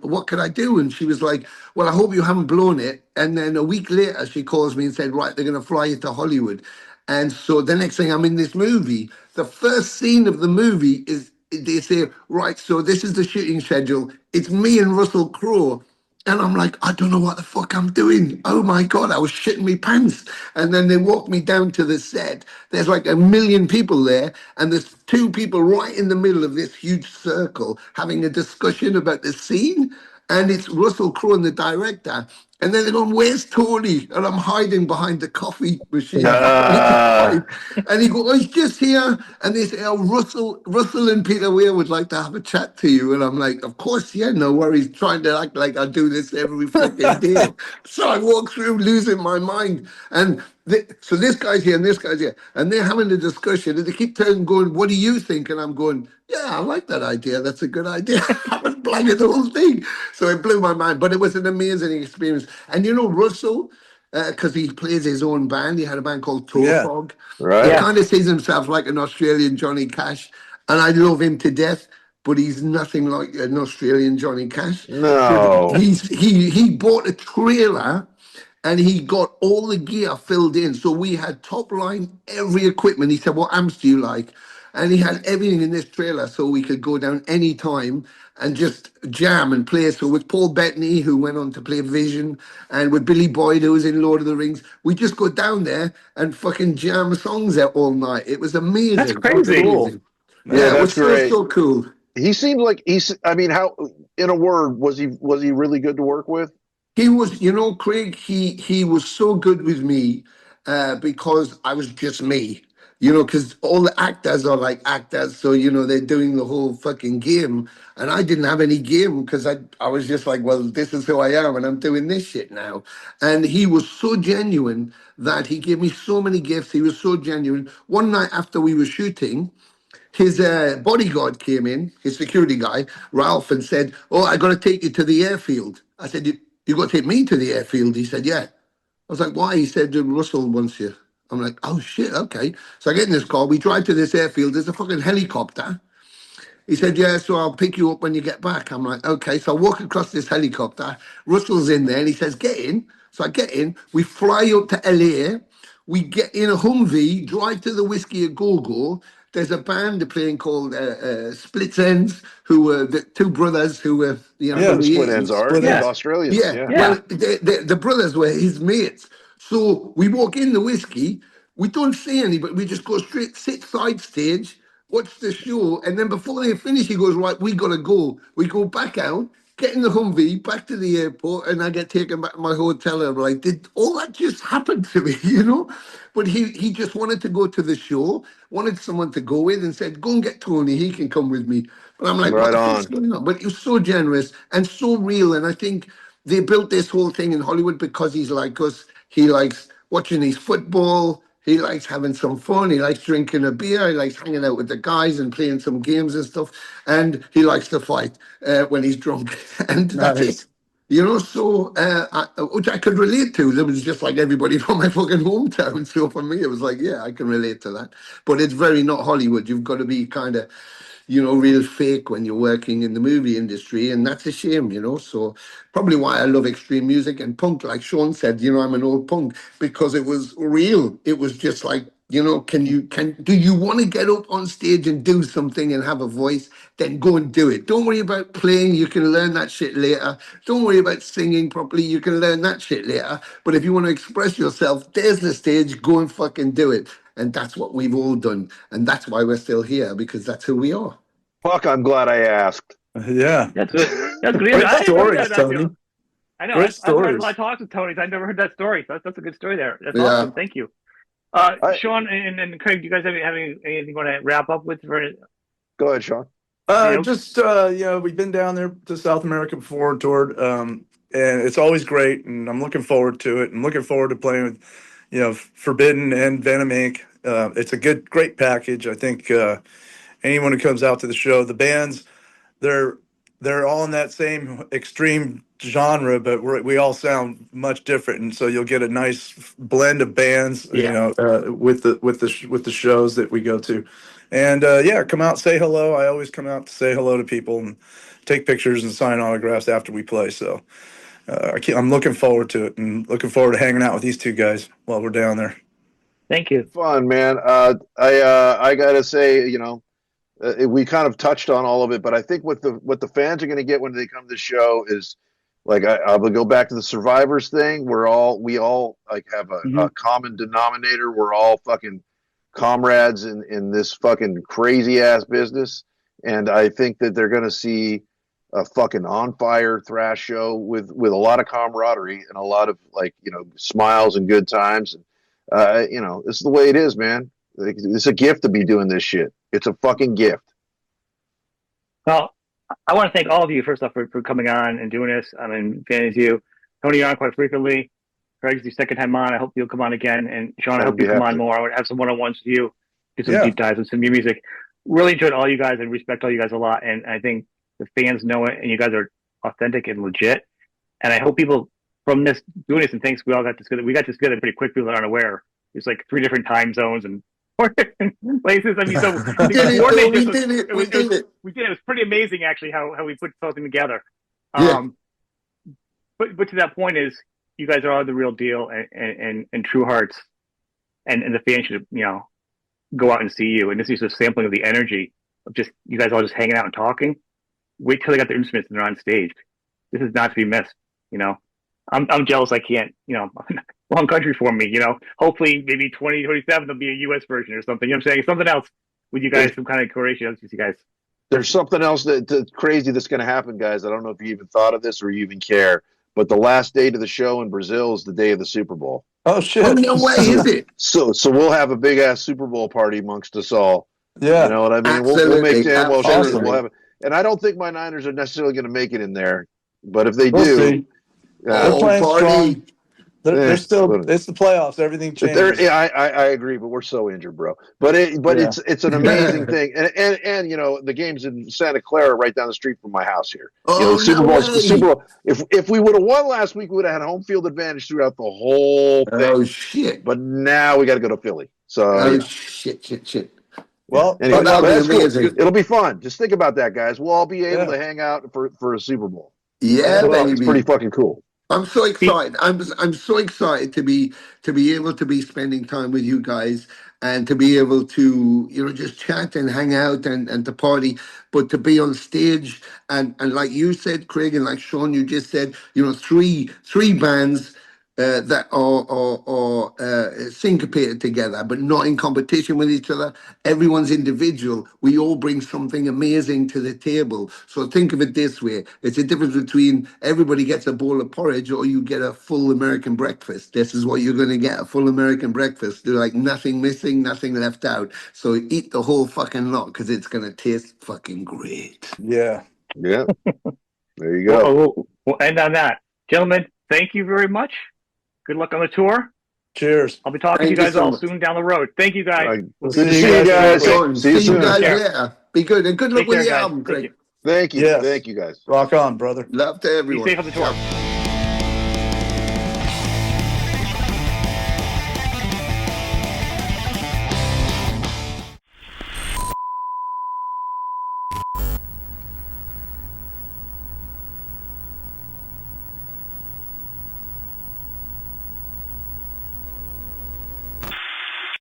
what could I do? And she was like, well, I hope you haven't blown it. And then a week later, she calls me and said, right, they're going to fly you to Hollywood. And so the next thing I'm in this movie, the first scene of the movie is they say, right, so this is the shooting schedule. It's me and Russell Crowe. And I'm like, I don't know what the fuck I'm doing. Oh my God, I was shitting me pants. And then they walk me down to the set. There's like 1 million people there. And there's two people right in the middle of this huge circle having a discussion about the scene. And it's Russell Crowe and the director. And then they're going, where's Tony? And I'm hiding behind the coffee machine. And he goes, oh, he's just here. And they say, oh, Russell and Peter Weir would like to have a chat to you. And I'm like, of course, yeah, no worries. Trying to act like I do this every fucking day. So I walk through losing my mind. And so this guy's here and this guy's here. And they're having a discussion. And they keep turning going, what do you think? And I'm going, yeah, I like that idea. That's a good idea. I was blagging the whole thing. So it blew my mind. But it was an amazing experience. And Russell, because he plays his own band, he had a band called Torfog. Right. He kind of sees himself like an Australian Johnny Cash. And I love him to death, but he's nothing like an Australian Johnny Cash. No. He bought a trailer and he got all the gear filled in. So we had top line, every equipment. He said, what amps do you like? And he had everything in this trailer so we could go down any time and just jam and play. So with Paul Bettany, who went on to play Vision, and with Billy Boyd, who was in Lord of the Rings, we just go down there and fucking jam songs there all night. It was amazing. That's crazy. Cool. Yeah, it was great. so cool. He seemed like how, in a word, was he really good to work with? He was, Craig, he was so good with me because I was just me. Because all the actors are like actors. So, they're doing the whole fucking game. And I didn't have any game because I was just like, well, this is who I am and I'm doing this shit now. And he was so genuine that he gave me so many gifts. He was so genuine. One night after we were shooting, his bodyguard came in, his security guy, Ralph, and said, oh, I got to take you to the airfield. I said, you got to take me to the airfield? He said, yeah. I was like, why? He said, Russell wants you. I'm like, oh shit, okay. So I get in this car, we drive to this airfield, there's a fucking helicopter. He said, yeah, so I'll pick you up when you get back. I'm like, okay. So I walk across this helicopter, Russell's in there, and he says, get in. So I get in, we fly up to LA, we get in a Humvee, drive to the Whiskey a Go-Go. There's a band they're playing called Split Ends, who were the two brothers who were, the Split Ends are Australians. Yeah. Well, the brothers were his mates. So we walk in the Whiskey, we don't see anybody, we just go straight, sit side stage, watch the show, and then before they finish, he goes, right, we gotta go. We go back out, get in the Humvee, back to the airport, and I get taken back to my hotel, and I'm like, did all that just happen to me, But he just wanted to go to the show, wanted someone to go with, and said, go and get Tony, he can come with me. But I'm like, what the fuck's going on? But he was so generous and so real, and I think they built this whole thing in Hollywood because he's like us. He likes watching his football. He likes having some fun. He likes drinking a beer. He likes hanging out with the guys and playing some games and stuff. And he likes to fight when he's drunk. And that's it. So which I could relate to. It was just like everybody from my fucking hometown. So for me, it was like, yeah, I can relate to that. But it's very not Hollywood. You've got to be kind of, real fake when you're working in the movie industry, and that's a shame, So probably why I love extreme music and punk, like Sean said, I'm an old punk because it was real. It was just like, do you want to get up on stage and do something and have a voice? Then go and do it. Don't worry about playing. You can learn that shit later. Don't worry about singing properly. You can learn that shit later. But if you want to express yourself, there's the stage. Go and fucking do it. And that's what we've all done. And that's why we're still here, because that's who we are. Fuck, I'm glad I asked. Yeah. That's good. That's great. Great stories, Tony. I know. Great stories. I talked to Tony. I never heard that story. So that's a good story there. That's Yeah. awesome. Thank you. Sean and Craig, do you guys have anything you want to wrap up with? Go ahead, Sean. We've been down there to South America before and toured, and it's always great, and I'm looking forward to it. I'm looking forward to playing with, Forbidden and Venom Inc. It's a great package. I think anyone who comes out to the show, the bands, they're they're all in that same extreme genre, but we all sound much different, and so you'll get a nice blend of bands, with the shows that we go to, and come out, say hello. I always come out to say hello to people and take pictures and sign autographs after we play. So I'm looking forward to it, and looking forward to hanging out with these two guys while we're down there. Thank you. Fun, man. I gotta say, we kind of touched on all of it, but I think what the fans are going to get when they come to the show is like I will go back to the Survivors thing. We all like have a common denominator. We're all fucking comrades in this fucking crazy ass business, and I think that they're going to see a fucking on fire thrash show with a lot of camaraderie and a lot of smiles and good times. And this is the way it is, man. It's a gift to be doing this shit. It's a fucking gift. Well, I want to thank all of you, first off, for coming on and doing this. I'm a fan of you. Tony, you're on quite frequently. Craig's your second time on. I hope you'll come on again. And Sean, I hope you come on more. I would have some one-on-ones with you, do some deep dives with some new music. Really enjoyed all you guys and respect all you guys a lot. And I think the fans know it, and you guys are authentic and legit. And I hope people from doing this, and thanks, we got this together pretty quick. People that aren't aware. There's like 3 different time zones and 4 different places. I mean, so we did it. It was pretty amazing, actually, how we put something together. Yeah. But to that point is, you guys are the real deal and true hearts, and the fans should go out and see you. And this is just a sampling of the energy of just you guys all just hanging out and talking. Wait till they got their instruments and they're on stage. This is not to be missed. I'm jealous. I can't. Long country for me. Hopefully maybe 2027 there'll be a U.S. version or something. You know what I'm saying? Something else with you guys, some kind of Croatia. With you guys. There's something else that's crazy that's going to happen, guys. I don't know if you even thought of this or you even care, but the last date of the show in Brazil is the day of the Super Bowl. Oh shit! Oh, no way is it? So we'll have a big ass Super Bowl party amongst us all. Yeah, you know what I mean. Absolutely. We'll make damn well sure Awesome. we'll have it. And I don't think my Niners are necessarily going to make it in there, but if they do, they're playing strong. They're still. But It's the playoffs. Everything changes. I agree, but we're so injured, bro. But it's an amazing thing, and the game's in Santa Clara, right down the street from my house here. Oh, Super Bowl. If we would have won last week, we would have had home field advantage throughout the whole thing. Oh shit! But now we got to go to Philly. So shit. Well, anyway, that'll be amazing. It'll be fun. Just think about that, guys. We'll all be able to hang out for a Super Bowl. Yeah, baby. It's pretty fucking cool. I'm so excited. I'm so excited to be able to be spending time with you guys and to be able to just chat and hang out and to party, but to be on stage and like you said, Craig, and like Sean, you just said, three bands that are syncopated together, but not in competition with each other. Everyone's individual. We all bring something amazing to the table. So think of it this way. It's a difference between everybody gets a bowl of porridge or you get a full American breakfast. This is what you're going to get, a full American breakfast. They're like nothing missing, nothing left out. So eat the whole fucking lot because it's going to taste fucking great. Yeah. Yeah. There you go. We'll end on that. Gentlemen, thank you very much. Good luck on the tour. Cheers. I'll be talking to you guys all soon down the road. Thank you, guys. Good to see you guys. See you soon. guys later. Be good and good luck with the album, Thank Craig. you. Thank you. Yes. Thank you, guys. Rock on, brother. Love to everyone. Be safe on the tour.